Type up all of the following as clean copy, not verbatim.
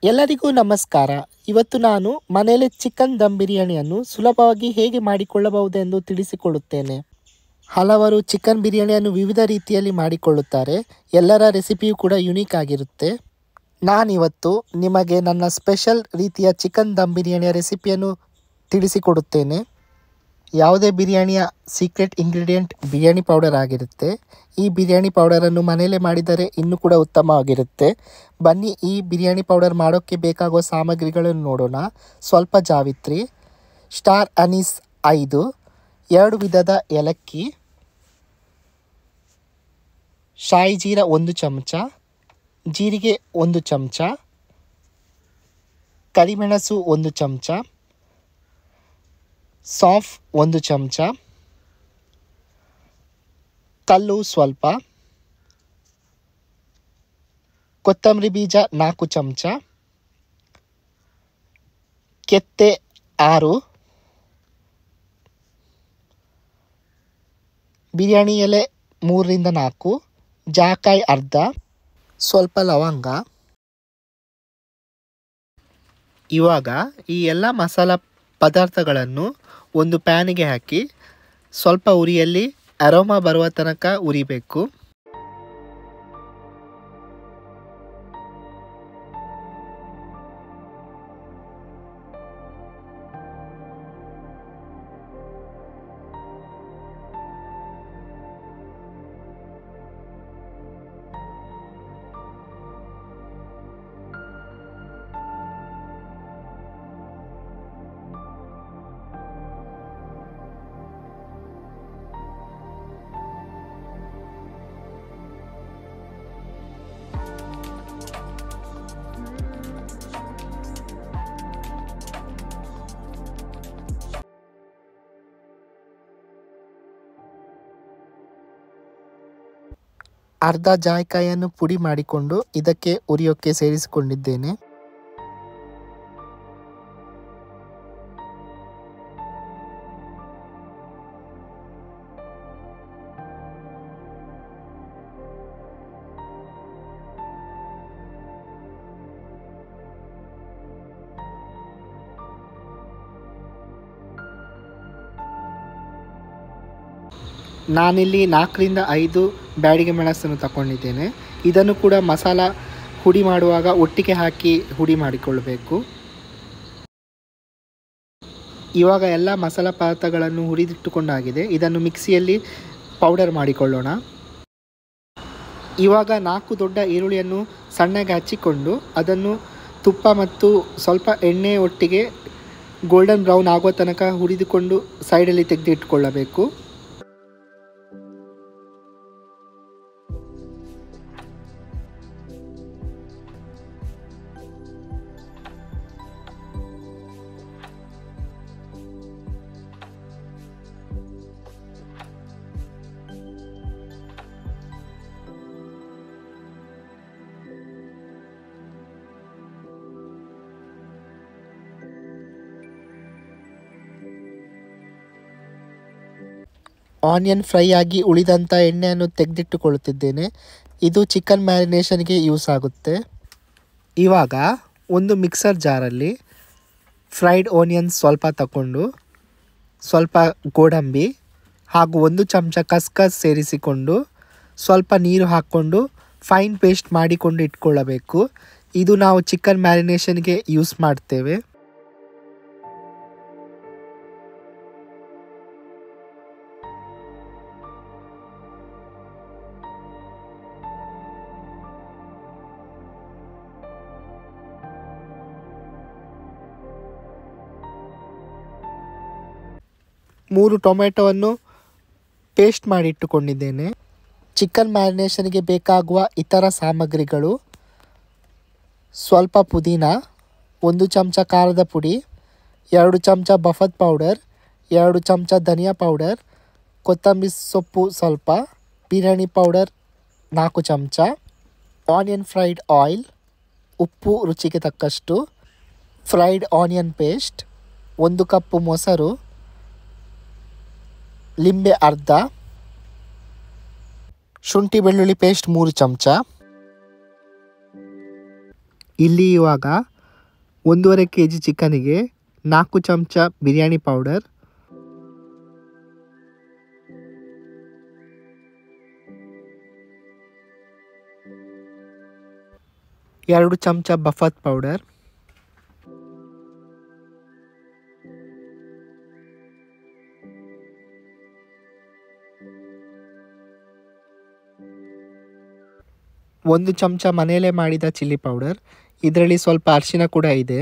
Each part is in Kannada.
ಎಲ್ಲರಿಗೂ ನಮಸ್ಕಾರ. ಇವತ್ತು ನಾನು ಮನೆಯಲ್ಲಿ ಚಿಕನ್ ದಮ್ ಬಿರಿಯಾನಿಯನ್ನು ಸುಲಭವಾಗಿ ಹೇಗೆ ಮಾಡಿಕೊಳ್ಳಬಹುದೆಂದು ತಿಳಿಸಿಕೊಡುತ್ತೇನೆ. ಹಲವರು ಚಿಕನ್ ಬಿರಿಯಾನಿಯನ್ನು ವಿವಿಧ ರೀತಿಯಲ್ಲಿ ಮಾಡಿಕೊಳ್ಳುತ್ತಾರೆ. ಎಲ್ಲರ ರೆಸಿಪಿಯೂ ಕೂಡ ಯುನೀಕ್ ಆಗಿರುತ್ತೆ. ನಾನಿವತ್ತು ನಿಮಗೆ ನನ್ನ ಸ್ಪೆಷಲ್ ರೀತಿಯ ಚಿಕನ್ ದಮ್ ಬಿರಿಯಾನಿಯ ರೆಸಿಪಿಯನ್ನು ತಿಳಿಸಿಕೊಡುತ್ತೇನೆ. ಯಾವುದೇ ಬಿರಿಯಾನಿಯ ಸೀಕ್ರೆಟ್ ಇಂಗ್ರೀಡಿಯೆಂಟ್ ಬಿರಿಯಾನಿ ಪೌಡರ್ ಆಗಿರುತ್ತೆ. ಈ ಬಿರಿಯಾನಿ ಪೌಡರನ್ನು ಮನೆಯಲ್ಲೇ ಮಾಡಿದರೆ ಇನ್ನೂ ಕೂಡ ಉತ್ತಮವಾಗಿರುತ್ತೆ. ಬನ್ನಿ ಈ ಬಿರಿಯಾನಿ ಪೌಡರ್ ಮಾಡೋಕ್ಕೆ ಬೇಕಾಗುವ ಸಾಮಗ್ರಿಗಳನ್ನು ನೋಡೋಣ. ಸ್ವಲ್ಪ ಜಾವಿತ್ರಿ, ಸ್ಟಾರ್ ಅನೀಸ್ 5, 2 ವಿಧದ ಏಲಕ್ಕಿ, ಶಾಯಿ ಜೀರ 1 ಚಮಚ, ಜೀರಿಗೆ 1 ಚಮಚ, ಕರಿಮೆಣಸು 1 ಚಮಚ, ಸಾಫ್ 1 ಚಮಚ, ಕಲ್ಲು ಸ್ವಲ್ಪ, ಕೊತ್ತಂಬರಿ ಬೀಜ 4 ಚಮಚ, ಕೆತ್ತೆ 6, ಬಿರಿಯಾನಿ ಎಲೆ 3ರಿಂದ 4, ಜಾಕಾಯಿ ಅರ್ಧ, ಸ್ವಲ್ಪ ಲವಂಗ. ಇವಾಗ ಈ ಎಲ್ಲ ಮಸಾಲ ಪದಾರ್ಥಗಳನ್ನು ಒಂದು ಪ್ಯಾನಿಗೆ ಹಾಕಿ ಸ್ವಲ್ಪ ಉರಿಯಲ್ಲಿ ಅರೋಮಾ ಬರುವ ತನಕ ಉರಿಬೇಕು. ಅರ್ಧ ಜಾಯಿಕಾಯಿಯನ್ನು ಪುಡಿ ಮಾಡಿಕೊಂಡು ಇದಕ್ಕೆ ಉರಿಯೋಕ್ಕೆ ಸೇರಿಸಿಕೊಂಡಿದ್ದೇನೆ. ನಾನಿಲ್ಲಿ 4ರಿಂದ 5 ಬ್ಯಾಡಿಗೆ ಮೆಣಸನ್ನು ತಗೊಂಡಿದ್ದೇನೆ. ಇದನ್ನು ಕೂಡ ಮಸಾಲ ಹುಡಿ ಮಾಡುವಾಗ ಒಟ್ಟಿಗೆ ಹಾಕಿ ಹುಡಿ ಮಾಡಿಕೊಳ್ಳಬೇಕು. ಇವಾಗ ಎಲ್ಲ ಮಸಾಲ ಪದಾರ್ಥಗಳನ್ನು ಹುರಿದಿಟ್ಟುಕೊಂಡಾಗಿದೆ. ಇದನ್ನು ಮಿಕ್ಸಿಯಲ್ಲಿ ಪೌಡರ್ ಮಾಡಿಕೊಳ್ಳೋಣ. ಇವಾಗ 4 ದೊಡ್ಡ ಈರುಳ್ಳಿಯನ್ನು ಸಣ್ಣಗೆ ಹಚ್ಚಿಕೊಂಡು ಅದನ್ನು ತುಪ್ಪ ಮತ್ತು ಸ್ವಲ್ಪ ಎಣ್ಣೆ ಒಟ್ಟಿಗೆ ಗೋಲ್ಡನ್ ಬ್ರೌನ್ ಆಗುವ ತನಕ ಹುರಿದುಕೊಂಡು ಸೈಡಲ್ಲಿ ತೆಗೆದಿಟ್ಟುಕೊಳ್ಳಬೇಕು. ಆನಿಯನ್ ಫ್ರೈ ಆಗಿ ಉಳಿದಂಥ ಎಣ್ಣೆಯನ್ನು ತೆಗೆದಿಟ್ಟುಕೊಳ್ಳುತ್ತಿದ್ದೇನೆ. ಇದು ಚಿಕನ್ ಮ್ಯಾರಿನೇಷನ್ಗೆ ಯೂಸ್ ಆಗುತ್ತೆ. ಇವಾಗ ಒಂದು ಮಿಕ್ಸರ್ ಜಾರಲ್ಲಿ ಫ್ರೈಡ್ ಆನಿಯನ್ಸ್ ಸ್ವಲ್ಪ ತಗೊಂಡು ಸ್ವಲ್ಪ ಗೋಡಂಬಿ ಹಾಗೂ 1 ಚಮಚ ಕಸ್ಕಸ್ ಸೇರಿಸಿಕೊಂಡು ಸ್ವಲ್ಪ ನೀರು ಹಾಕ್ಕೊಂಡು ಫೈನ್ ಪೇಸ್ಟ್ ಮಾಡಿಕೊಂಡು ಇಟ್ಕೊಳ್ಳಬೇಕು. ಇದು ನಾವು ಚಿಕನ್ ಮ್ಯಾರಿನೇಷನ್ಗೆ ಯೂಸ್ ಮಾಡ್ತೇವೆ. ಮೂರು ಟೊಮೆಟೊವನ್ನು ಪೇಸ್ಟ್ ಮಾಡಿ ಇಟ್ಟುಕೊಂಡಿದ್ದೇನೆ. ಚಿಕನ್ ಮ್ಯಾರಿನೇಷನ್ಗೆ ಬೇಕಾಗುವ ಇತರ ಸಾಮಗ್ರಿಗಳು: ಸ್ವಲ್ಪ ಪುದೀನ, 1 ಚಮಚ ಖಾರದ ಪುಡಿ, 2 ಚಮಚ ಬಫದ್ ಪೌಡರ್, 2 ಚಮಚ ಧನಿಯಾ ಪೌಡರ್, ಕೊತ್ತಂಬರಿ ಸೊಪ್ಪು ಸ್ವಲ್ಪ, ಬಿರಿಯಾನಿ ಪೌಡರ್ 4 ಚಮಚ, ಆನಿಯನ್ ಫ್ರೈಡ್ ಆಯಿಲ್, ಉಪ್ಪು ರುಚಿಗೆ ತಕ್ಕಷ್ಟು, ಫ್ರೈಡ್ ಆನಿಯನ್ ಪೇಸ್ಟ್, 1 ಕಪ್ಪು ಮೊಸರು, ಲಿಂಬೆ ಅರ್ಧ, ಶುಂಠಿ ಬೆಳ್ಳುಳ್ಳಿ ಪೇಸ್ಟ್ 3 ಚಮಚ. ಇಲ್ಲಿ ಇವಾಗ 1.5 kg ಚಿಕನಿಗೆ 4 ಚಮಚ ಬಿರಿಯಾನಿ ಪೌಡರ್, 2 ಚಮಚ ಬಫತ್ ಪೌಡರ್, 1 ಚಮಚ ಮನೆಯಲ್ಲೇ ಮಾಡಿದ ಚಿಲ್ಲಿ ಪೌಡರ್, ಇದರಲ್ಲಿ ಸ್ವಲ್ಪ ಅರಿಶಿನ ಕೂಡ ಇದೆ,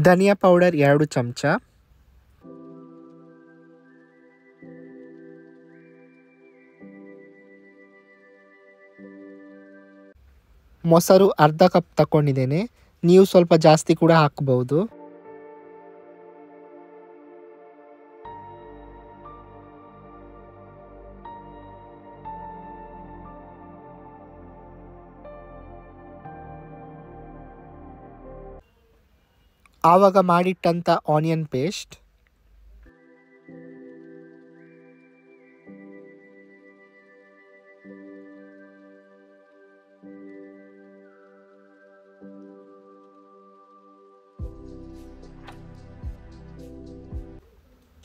ಧನಿಯಾ ಪೌಡರ್ 2 ಚಮಚ, ಮೊಸರು ಅರ್ಧ ಕಪ್ ತಗೊಂಡಿದ್ದೇನೆ, ನೀವು ಸ್ವಲ್ಪ ಜಾಸ್ತಿ ಕೂಡ ಹಾಕಬಹುದು. ಆವಾಗ ಮಾಡಿಟ್ಟಂಥ ಆನಿಯನ್ ಪೇಸ್ಟ್,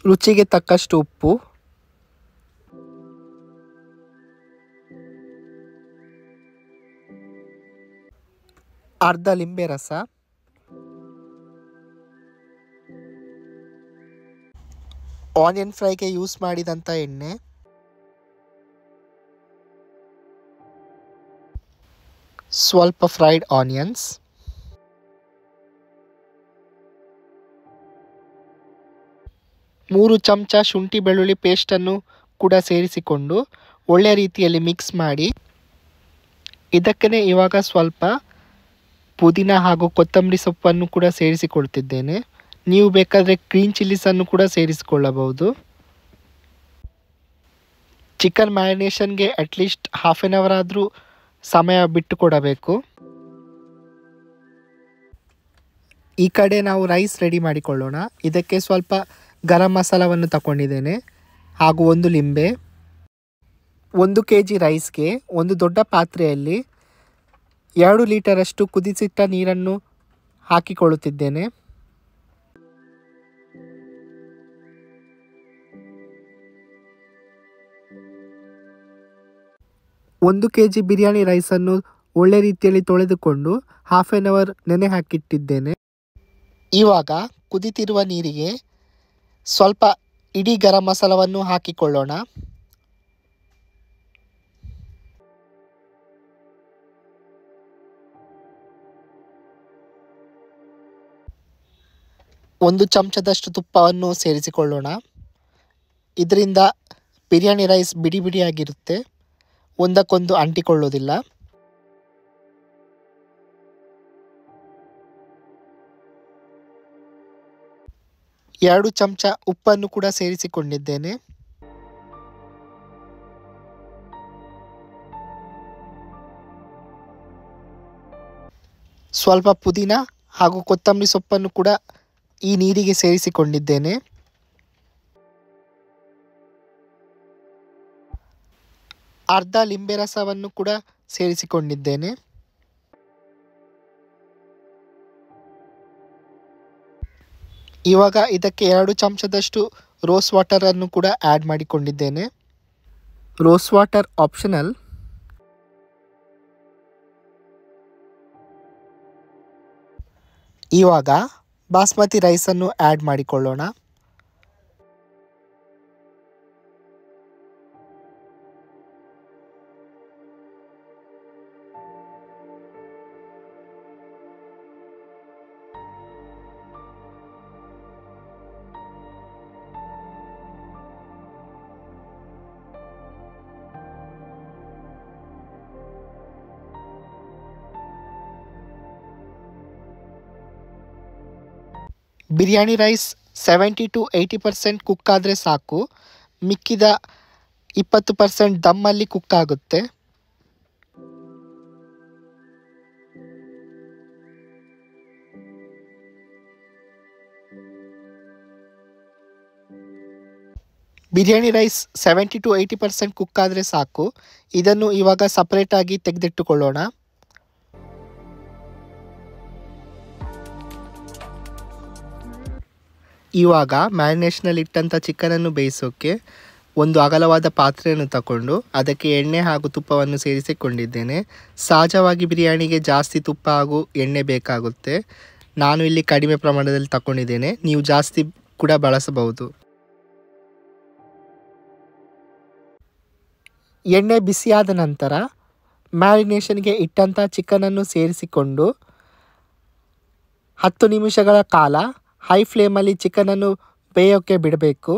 ರುಚಿಗೆ ತಕ್ಕಷ್ಟು ಉಪ್ಪು, ಅರ್ಧ ಲಿಂಬೆ ರಸ, ಆನಿಯನ್ ಫ್ರೈಗೆ ಯೂಸ್ ಮಾಡಿದಂಥ ಎಣ್ಣೆ, ಸ್ವಲ್ಪ ಫ್ರೈಡ್ ಆನಿಯನ್ಸ್, ಮೂರು ಚಮಚ ಶುಂಠಿ ಬೆಳ್ಳುಳ್ಳಿ ಪೇಸ್ಟನ್ನು ಕೂಡ ಸೇರಿಸಿಕೊಂಡು ಒಳ್ಳೆಯ ರೀತಿಯಲ್ಲಿ ಮಿಕ್ಸ್ ಮಾಡಿ, ಇದಕ್ಕೇ ಇವಾಗ ಸ್ವಲ್ಪ ಪುದೀನ ಹಾಗೂ ಕೊತ್ತಂಬರಿ ಸೊಪ್ಪನ್ನು ಕೂಡ ಸೇರಿಸಿಕೊಳ್ತಿದ್ದೇನೆ. ನೀವು ಬೇಕಾದರೆ ಗ್ರೀನ್ ಚಿಲ್ಲೀಸನ್ನು ಕೂಡ ಸೇರಿಸಿಕೊಳ್ಳಬಹುದು. ಚಿಕನ್ ಮ್ಯಾರಿನೇಷನ್ಗೆ ಅಟ್ಲೀಸ್ಟ್ ಹಾಫ್ ಆನ್ ಅವರ್ ಆದರೂ ಸಮಯ ಬಿಟ್ಟು ಕೊಡಬೇಕು. ಈ ಕಡೆ ನಾವು ರೈಸ್ ರೆಡಿ ಮಾಡಿಕೊಳ್ಳೋಣ. ಇದಕ್ಕೆ ಸ್ವಲ್ಪ ಗರಂ ಮಸಾಲವನ್ನು ತಗೊಂಡಿದ್ದೇನೆ ಹಾಗೂ 1 ಲಿಂಬೆ. 1 kg ರೈಸ್ಗೆ ಒಂದು ದೊಡ್ಡ ಪಾತ್ರೆಯಲ್ಲಿ 2 ಲೀಟರಷ್ಟು ಕುದಿಸಿಟ್ಟ ನೀರನ್ನು ಹಾಕಿಕೊಳ್ಳುತ್ತಿದ್ದೇನೆ. 1 kg ಬಿರಿಯಾನಿ ರೈಸನ್ನು ಒಳ್ಳೆ ರೀತಿಯಲ್ಲಿ ತೊಳೆದುಕೊಂಡು ಹಾಫ್ ಆನ್ ಅವರ್ ನೆನೆ ಹಾಕಿಟ್ಟಿದ್ದೇನೆ. ಇವಾಗ ಕುದಿತಿರುವ ನೀರಿಗೆ ಸ್ವಲ್ಪ ಇಡೀ ಗರಂ ಮಸಾಲವನ್ನು ಹಾಕಿಕೊಳ್ಳೋಣ. ಒಂದು ಚಮಚದಷ್ಟು ತುಪ್ಪವನ್ನು ಸೇರಿಸಿಕೊಳ್ಳೋಣ. ಇದರಿಂದ ಬಿರಿಯಾನಿ ರೈಸ್ ಬಿಡಿ ಬಿಡಿಯಾಗಿರುತ್ತೆ, ಒಂದಕ್ಕೊಂದು ಅಂಟಿಕೊಳ್ಳೋದಿಲ್ಲ. ಎರಡು ಚಮಚ ಉಪ್ಪನ್ನು ಕೂಡ ಸೇರಿಸಿಕೊಂಡಿದ್ದೇನೆ. ಸ್ವಲ್ಪ ಪುದೀನ ಹಾಗೂ ಕೊತ್ತಂಬರಿ ಸೊಪ್ಪನ್ನು ಕೂಡ ಈ ನೀರಿಗೆ ಸೇರಿಸಿಕೊಂಡಿದ್ದೇನೆ. ಅರ್ಧ ಲಿಂಬೆ ರಸವನ್ನು ಕೂಡ ಸೇರಿಸಿಕೊಂಡಿದ್ದೇನೆ. ಇವಾಗ ಇದಕ್ಕೆ 2 ಚಮಚದಷ್ಟು ರೋಸ್ ವಾಟರ್ ಅನ್ನು ಕೂಡ ಆ್ಯಡ್ ಮಾಡಿಕೊಂಡಿದ್ದೇನೆ. Rose water optional. ಇವಾಗ ಬಾಸ್ಮತಿ ರೈಸನ್ನು ಆ್ಯಡ್ ಮಾಡಿಕೊಳ್ಳೋಣ. ಬಿರಿಯಾನಿ ರೈಸ್ 70 to 80% ಕುಕ್ ಆದರೆ ಸಾಕು. ಮಿಕ್ಕಿದ 20% ದಮ್ಮಲ್ಲಿ ಕುಕ್ ಆಗುತ್ತೆ. ಬಿರಿಯಾನಿ ರೈಸ್ 70 to 80% ಕುಕ್ ಆದರೆ ಸಾಕು. ಇದನ್ನು ಇವಾಗ ಸಪರೇಟಾಗಿ ತೆಗೆದಿಟ್ಟುಕೊಳ್ಳೋಣ. ಇವಾಗ ಮ್ಯಾರಿನೇಷನಲ್ಲಿ ಇಟ್ಟಂಥ ಚಿಕನನ್ನು ಬೇಯಿಸೋಕ್ಕೆ ಒಂದು ಅಗಲವಾದ ಪಾತ್ರೆಯನ್ನು ತಗೊಂಡು ಅದಕ್ಕೆ ಎಣ್ಣೆ ಹಾಗೂ ತುಪ್ಪವನ್ನು ಸೇರಿಸಿಕೊಂಡಿದ್ದೇನೆ. ಸಹಜವಾಗಿ ಬಿರಿಯಾನಿಗೆ ಜಾಸ್ತಿ ತುಪ್ಪ ಹಾಗೂ ಎಣ್ಣೆ ಬೇಕಾಗುತ್ತೆ. ನಾನು ಇಲ್ಲಿ ಕಡಿಮೆ ಪ್ರಮಾಣದಲ್ಲಿ ತಗೊಂಡಿದ್ದೇನೆ, ನೀವು ಜಾಸ್ತಿ ಕೂಡ ಬಳಸಬಹುದು. ಎಣ್ಣೆ ಬಿಸಿಯಾದ ನಂತರ ಮ್ಯಾರಿನೇಷನ್ಗೆ ಇಟ್ಟಂಥ ಚಿಕನನ್ನು ಸೇರಿಸಿಕೊಂಡು 10 ನಿಮಿಷಗಳ ಕಾಲ ಹೈ ಫ್ಲೇಮಲ್ಲಿ ಚಿಕನನ್ನು ಬೇಯೋಕ್ಕೆ ಬಿಡಬೇಕು.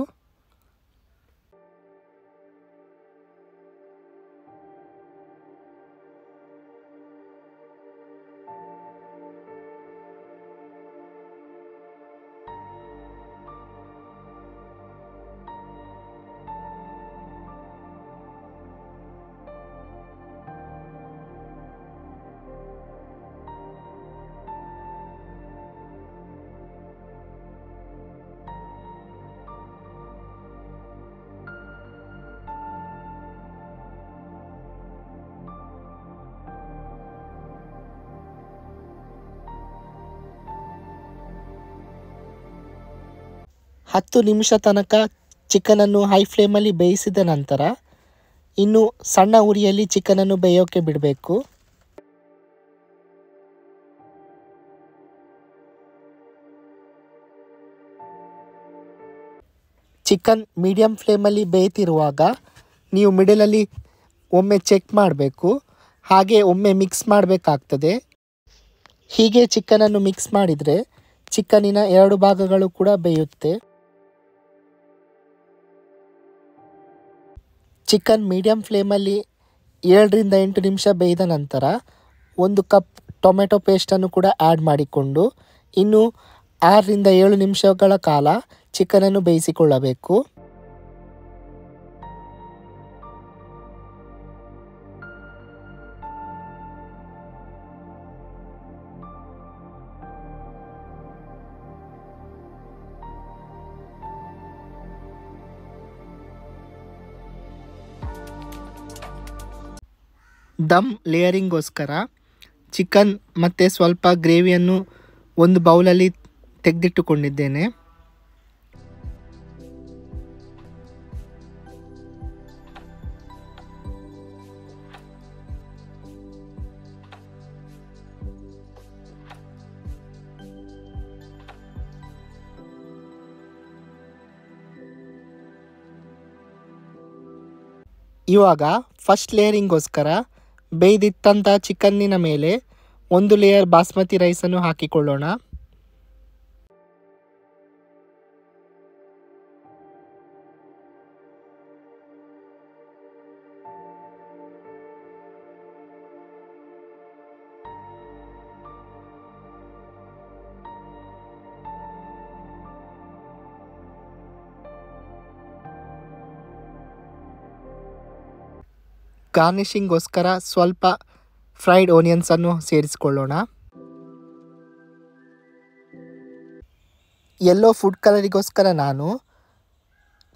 ಹತ್ತು ನಿಮಿಷ ತನಕ ಚಿಕನನ್ನು ಹೈ ಫ್ಲೇಮಲ್ಲಿ ಬೇಯಿಸಿದ ನಂತರ ಇನ್ನು ಸಣ್ಣ ಉರಿಯಲ್ಲಿ ಚಿಕನನ್ನು ಬೇಯೋಕ್ಕೆ ಬಿಡಬೇಕು. ಚಿಕನ್ ಮೀಡಿಯಮ್ ಫ್ಲೇಮಲ್ಲಿ ಬೇಯ್ತಿರುವಾಗ ನೀವು ಮಿಡಲಲ್ಲಿ ಒಮ್ಮೆ ಚೆಕ್ ಮಾಡಬೇಕು, ಹಾಗೆ ಒಮ್ಮೆ ಮಿಕ್ಸ್ ಮಾಡಬೇಕಾಗ್ತದೆ. ಹೀಗೆ ಚಿಕನನ್ನು ಮಿಕ್ಸ್ ಮಾಡಿದರೆ ಚಿಕನಿನ 2 ಭಾಗಗಳು ಕೂಡ ಬೇಯುತ್ತೆ. ಚಿಕನ್ ಮೀಡಿಯಮ್ ಫ್ಲೇಮಲ್ಲಿ 7 ರಿಂದ 8 ನಿಮಿಷ ಬೇಯ್ದ ನಂತರ 1 ಕಪ್ ಟೊಮೆಟೊ ಪೇಸ್ಟನ್ನು ಕೂಡ ಆ್ಯಡ್ ಮಾಡಿಕೊಂಡು ಇನ್ನು 6 ರಿಂದ 7 ನಿಮಿಷಗಳ ಕಾಲ ಚಿಕನನ್ನು ಬೇಯಿಸಿಕೊಳ್ಳಬೇಕು. ದಮ್ ಲೇಯರಿಂಗೋಸ್ಕರ ಚಿಕನ್ ಮತ್ತು ಸ್ವಲ್ಪ ಗ್ರೇವಿಯನ್ನು ಒಂದು ಬೌಲಲ್ಲಿ ತೆಗೆದಿಟ್ಟುಕೊಂಡಿದ್ದೇನೆ. ಇವಾಗ ಫಸ್ಟ್ ಲೇಯರಿಂಗೋಸ್ಕರ ಬೇಯ್ದಿಟ್ಟಂಥ ಚಿಕನ್ನಿನ ಮೇಲೆ 1 ಲೇಯರ್ ಬಾಸ್ಮತಿ ರೈಸನ್ನು ಹಾಕಿಕೊಳ್ಳೋಣ. ಗಾರ್ನಿಷಿಂಗ್ಗೋಸ್ಕರ ಸ್ವಲ್ಪ ಫ್ರೈಡ್ ಆನಿಯನ್ಸನ್ನು ಸೇರಿಸಿಕೊಳ್ಳೋಣ. ಯೆಲ್ಲೋ ಫುಡ್ ಕಲರಿಗೋಸ್ಕರ ನಾನು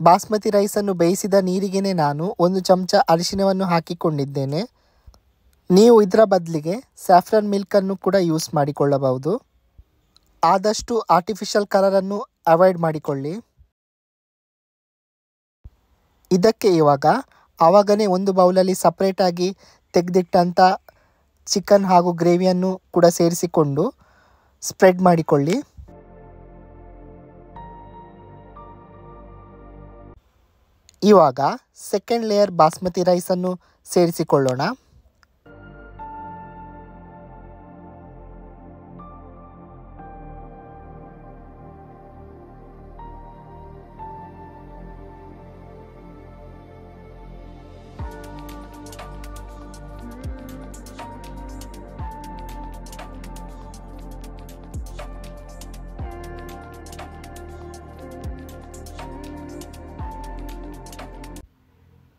ಬಾಸ್ಮತಿ ರೈಸನ್ನು ಬೇಯಿಸಿದ ನೀರಿಗೆ ನಾನು 1 ಚಮಚ ಅರಿಶಿನವನ್ನು ಹಾಕಿಕೊಂಡಿದ್ದೇನೆ. ನೀವು ಇದರ ಬದಲಿಗೆ ಸ್ಯಾಫ್ರನ್ ಮಿಲ್ಕನ್ನು ಕೂಡ ಯೂಸ್ ಮಾಡಿಕೊಳ್ಳಬಹುದು. ಆದಷ್ಟು ಆರ್ಟಿಫಿಷಿಯಲ್ ಕಲರನ್ನು ಅವಾಯ್ಡ್ ಮಾಡಿಕೊಳ್ಳಿ. ಇದಕ್ಕೆ ಇವಾಗ ಆವಾಗನೇ ಒಂದು ಬೌಲಲ್ಲಿ ಸಪ್ರೇಟಾಗಿ ತೆಗೆದಿಟ್ಟಂಥ ಚಿಕನ್ ಹಾಗೂ ಗ್ರೇವಿಯನ್ನು ಕೂಡ ಸೇರಿಸಿಕೊಂಡು ಸ್ಪ್ರೆಡ್ ಮಾಡಿಕೊಳ್ಳಿ. ಇವಾಗ ಸೆಕೆಂಡ್ ಲೇಯರ್ ಬಾಸ್ಮತಿ ರೈಸನ್ನು ಸೇರಿಸಿಕೊಳ್ಳೋಣ.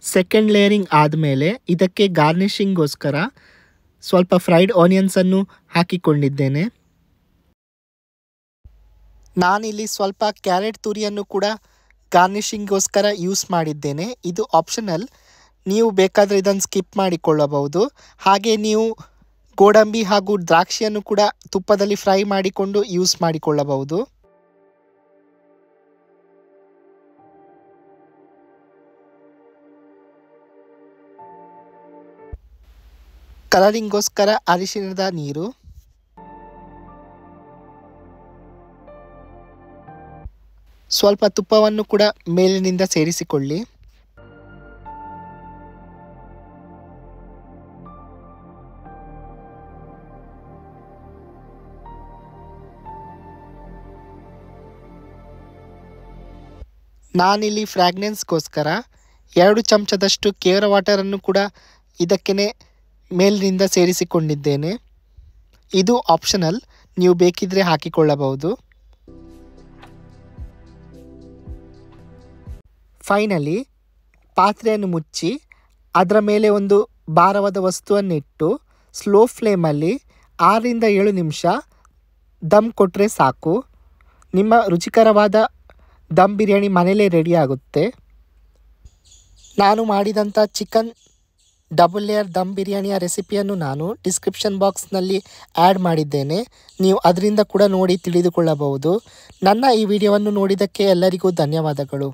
ಸೆಕೆಂಡ್ ಲೇಯರಿಂಗ್ ಆದಮೇಲೆ ಇದಕ್ಕೆ ಗಾರ್ನಿಷಿಂಗ್ಗೋಸ್ಕರ ಸ್ವಲ್ಪ ಫ್ರೈಡ್ ಆನಿಯನ್ಸನ್ನು ಹಾಕಿಕೊಂಡಿದ್ದೇನೆ. ನಾನಿಲ್ಲಿ ಸ್ವಲ್ಪ ಕ್ಯಾರೆಟ್ ತುರಿಯನ್ನು ಕೂಡ ಗಾರ್ನಿಷಿಂಗ್ಗೋಸ್ಕರ ಯೂಸ್ ಮಾಡಿದ್ದೇನೆ. ಇದು ಆಪ್ಷನಲ್, ನೀವು ಬೇಕಾದರೆ ಇದನ್ನು ಸ್ಕಿಪ್ ಮಾಡಿಕೊಳ್ಳಬಹುದು. ಹಾಗೆ ನೀವು ಗೋಡಂಬಿ ಹಾಗೂ ದ್ರಾಕ್ಷಿಯನ್ನು ಕೂಡ ತುಪ್ಪದಲ್ಲಿ ಫ್ರೈ ಮಾಡಿಕೊಂಡು ಯೂಸ್ ಮಾಡಿಕೊಳ್ಳಬಹುದು. ಕಲರಿಂಗ್ಗೋಸ್ಕರ ಅರಿಶಿಣದ ನೀರು, ಸ್ವಲ್ಪ ತುಪ್ಪವನ್ನು ಕೂಡ ಮೇಲಿನಿಂದ ಸೇರಿಸಿಕೊಳ್ಳಿ. ನಾನಿಲ್ಲಿ ಫ್ರ್ಯಾಗ್ನೆನ್ಸ್ಗೋಸ್ಕರ 2 ಚಮಚದಷ್ಟು ಕೇವರ ವಾಟರನ್ನು ಕೂಡ ಇದಕ್ಕೇ ಮೇಲಿನಿಂದ ಸೇರಿಸಿಕೊಂಡಿದ್ದೇನೆ. ಇದು ಆಪ್ಷನಲ್, ನೀವು ಬೇಕಿದ್ರೆ ಹಾಕಿಕೊಳ್ಳಬಹುದು. ಫೈನಲಿ ಪಾತ್ರೆಯನ್ನು ಮುಚ್ಚಿ ಅದರ ಮೇಲೆ ಒಂದು ಭಾರವಾದ ವಸ್ತುವನ್ನಿಟ್ಟು ಸ್ಲೋ ಫ್ಲೇಮಲ್ಲಿ 6 ರಿಂದ 7 ನಿಮಿಷ ದಮ್ ಕೊಟ್ಟರೆ ಸಾಕು. ನಿಮ್ಮ ರುಚಿಕರವಾದ ದಮ್ ಬಿರಿಯಾನಿ ಮನೆಯಲ್ಲೇ ರೆಡಿ ಆಗುತ್ತೆ. ನಾನು ಮಾಡಿದಂಥ ಚಿಕನ್ ಡಬಲ್ ಲೇಯರ್ ದಮ್ ಬಿರಿಯಾನಿಯ ರೆಸಿಪಿಯನ್ನು ನಾನು ಡಿಸ್ಕ್ರಿಪ್ಷನ್ ಬಾಕ್ಸ್ನಲ್ಲಿ ಆ್ಯಡ್ ಮಾಡಿದ್ದೇನೆ. ನೀವು ಅದರಿಂದ ಕೂಡ ನೋಡಿ ತಿಳಿದುಕೊಳ್ಳಬಹುದು. ನನ್ನ ಈ ವಿಡಿಯೋವನ್ನು ನೋಡಿದ್ದಕ್ಕೆ ಎಲ್ಲರಿಗೂ ಧನ್ಯವಾದಗಳು.